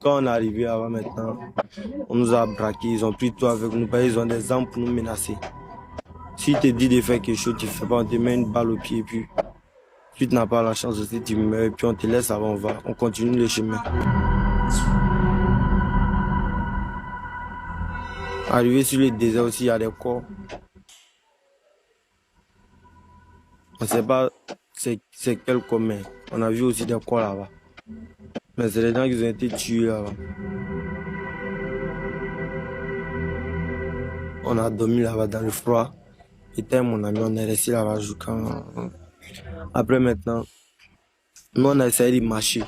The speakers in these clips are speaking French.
Quand on est arrivé là-bas maintenant, on nous a braqués, ils ont pris tout avec nous, ils ont des armes pour nous menacer. S'ils te disent de faire quelque chose, tu ne fais pas, on te met une balle au pied, puis tu n'as pas la chance aussi, tu meurs, puis on te laisse avant, on continue le chemin. Arrivé sur le désert aussi, il y a des corps. On ne sait pas c'est quel corps, mais on a vu aussi des corps là-bas. Mais c'est des gens qui ont été tués là-bas. On a dormi là-bas dans le froid. Et mon ami, on est resté là-bas jusqu'à... Après maintenant, nous on a essayé de marcher.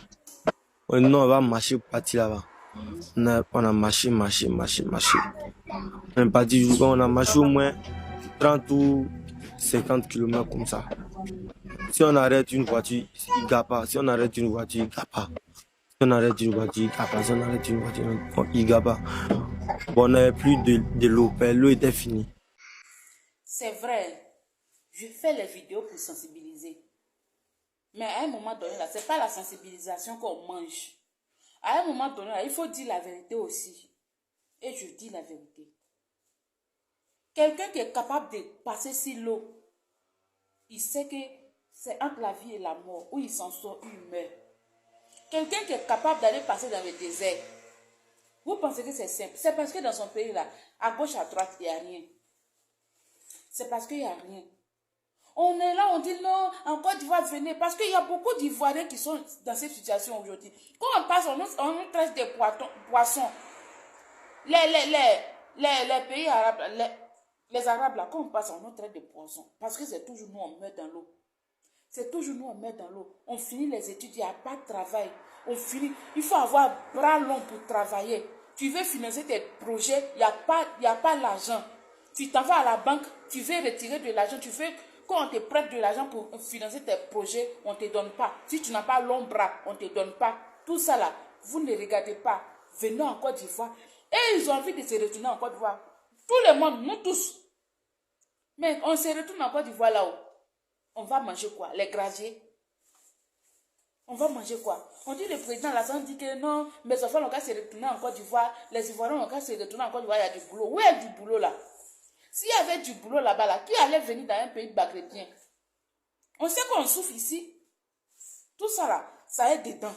Nous on va marcher pour partir là-bas. On a marché. On est parti jusqu'à... On a marché au moins 30 ou 50 km comme ça. Si on arrête une voiture, il ne gare pas. Si on arrête une voiture, il ne gare pas. Si on arrête une voiture, il ne gare pas. Si on arrête une voiture, il ne gare pas. Bon, on n'avait plus de l'eau. L'eau était finie. C'est vrai. Je fais les vidéos pour sensibiliser. Mais à un moment donné, là, ce n'est pas la sensibilisation qu'on mange. À un moment donné, là, il faut dire la vérité aussi. Et je dis la vérité. Quelqu'un qui est capable de passer sur l'eau, il sait que c'est entre la vie et la mort. Où il s'en sort, il meurt. Quelqu'un qui est capable d'aller passer dans le désert, vous pensez que c'est simple? C'est parce que dans son pays, là, à gauche, à droite, il n'y a rien. C'est parce qu'il n'y a rien. On est là, on dit non, en Côte d'Ivoire, venez. Parce qu'il y a beaucoup d'Ivoiriens qui sont dans cette situation aujourd'hui. Quand on passe, on nous traite des poissons. Les pays arabes, les Arabes, là, quand on passe, on nous traite de poissons. Parce que c'est toujours nous, on meurt dans l'eau. C'est toujours nous, on meurt dans l'eau. On finit les études, il n'y a pas de travail. On finit, il faut avoir bras long pour travailler. Tu veux financer tes projets, il n'y a pas l'argent. Tu t'en vas à la banque, tu veux retirer de l'argent, quand on te prête de l'argent pour financer tes projets, on ne te donne pas. Si tu n'as pas long bras, on ne te donne pas. Tout ça là, vous ne regardez pas. Venons en Côte d'Ivoire. Et ils ont envie de se retourner en Côte d'Ivoire. Tout le monde, nous tous. Mais on se retourne en Côte d'Ivoire là-haut. On va manger quoi? Les graviers? On va manger quoi? On dit le président Lassane dit que non, mes enfants n'ont qu'à se retourner en Côte d'Ivoire, les Ivoiriens n'ont qu'à se retourner en Côte d'Ivoire, il y a du boulot. Où est du boulot là? S'il y avait du boulot là-bas, là, qui allait venir dans un pays maghrébien? On sait qu'on souffre ici. Tout ça là, ça est dedans.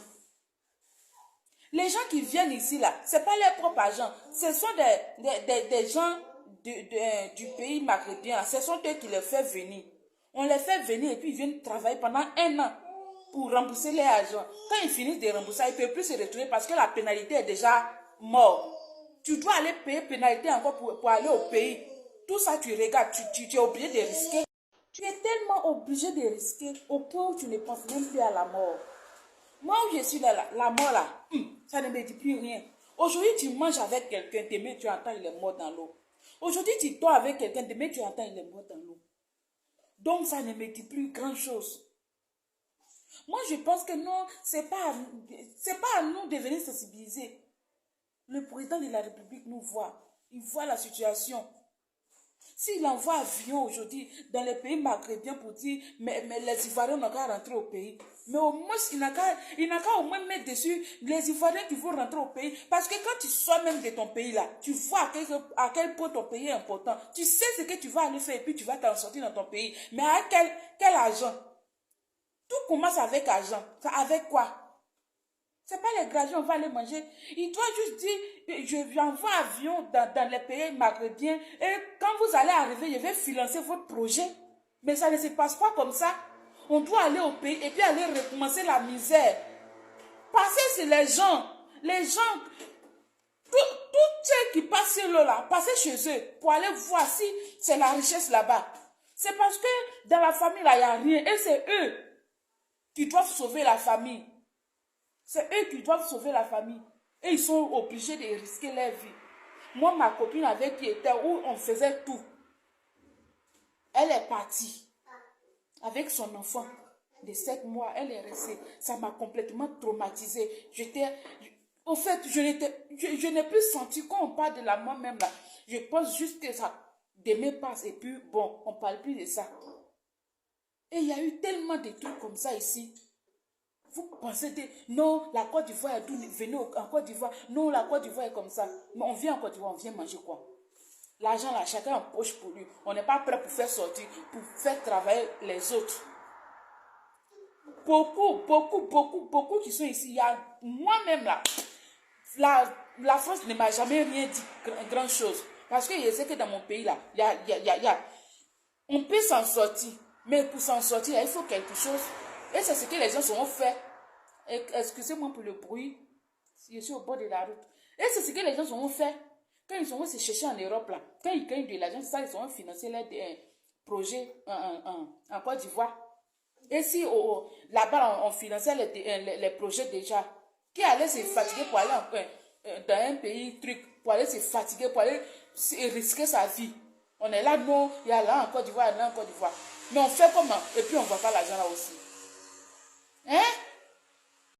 Les gens qui viennent ici là, ce n'est pas leurs propres agents. Ce sont des gens du pays maghrébien. Ce sont eux qui les font venir. On les fait venir et puis ils viennent travailler pendant 1 an pour rembourser les agents. Quand ils finissent de rembourser, ils ne peuvent plus se retourner parce que la pénalité est déjà morte. Tu dois aller payer pénalité encore pour aller au pays. Tout ça, tu regardes, tu es obligé de risquer. Tu es tellement obligé de risquer au point où tu ne penses même plus à la mort. Moi où je suis là, la mort là, ça ne me dit plus rien. Aujourd'hui, tu manges avec quelqu'un, demain tu entends il est mort dans l'eau. Aujourd'hui, tu dors avec quelqu'un, demain tu entends il est mort dans l'eau. Donc ça ne me dit plus grand chose. Moi, je pense que non, c'est pas à nous de venir sensibiliser. Le président de la République nous voit. Il voit la situation. S'il envoie avion aujourd'hui dans les pays maghrébins pour dire mais les Ivoiriens n'ont qu'à rentrer au pays. Mais au moins, il n'a qu'à au moins mettre dessus les Ivoiriens qui vont rentrer au pays. Parce que quand tu sors même de ton pays là, tu vois à quel point ton pays est important. Tu sais ce que tu vas aller faire et puis tu vas t'en sortir dans ton pays. Mais à quel argent? Tout commence avec argent. Avec quoi? C'est pas les graviers, on va aller manger. Il doit juste dire, je envoie avion dans les pays maghrébins et quand vous allez arriver, je vais financer votre projet. Mais ça ne se passe pas comme ça. On doit aller au pays et puis aller recommencer la misère. Passer sur les gens. Les gens, tous ceux qui passent sur l'eau là, passer chez eux pour aller voir si c'est la richesse là-bas. C'est parce que dans la famille là, il n'y a rien et c'est eux qui doivent sauver la famille. C'est eux qui doivent sauver la famille. Et ils sont obligés de risquer leur vie. Moi, ma copine avec qui était où on faisait tout. Elle est partie. Avec son enfant de 7 mois. Elle est restée. Ça m'a complètement traumatisée. Au fait, je n'ai plus senti quand on parle de la mort même là. Je pense juste que ça demain passe et puis bon, on ne parle plus de ça. Et il y a eu tellement de trucs comme ça ici. Vous pensez que non, la Côte d'Ivoire est d'où venez en Côte d'Ivoire. Non, la Côte d'Ivoire est comme ça. Mais on vient en Côte d'Ivoire, on vient manger quoi? L'argent là, chacun en poche pour lui. On n'est pas prêt pour faire sortir, pour faire travailler les autres. Beaucoup qui sont ici. Il y a moi-même là. La France ne m'a jamais rien dit grand chose. Parce que je sais que dans mon pays là, on peut s'en sortir. Mais pour s'en sortir, il faut quelque chose. Et c'est ce que les gens seront fait. Excusez-moi pour le bruit. Je suis au bord de la route. Et c'est ce que les gens seront fait. Quand ils seront se chercher en Europe là, quand ils gagnent de l'argent, c'est ça, ils seront financer leurs projets en Côte d'Ivoire. Et si là-bas on finançait les projets déjà, qui allait se fatiguer pour aller dans un pays truc, pour aller se fatiguer, pour aller risquer sa vie. On est là, non, il y a là en Côte d'Ivoire, là en Côte d'Ivoire. Mais on fait comment? Et puis on ne voit pas l'argent là aussi. Hein?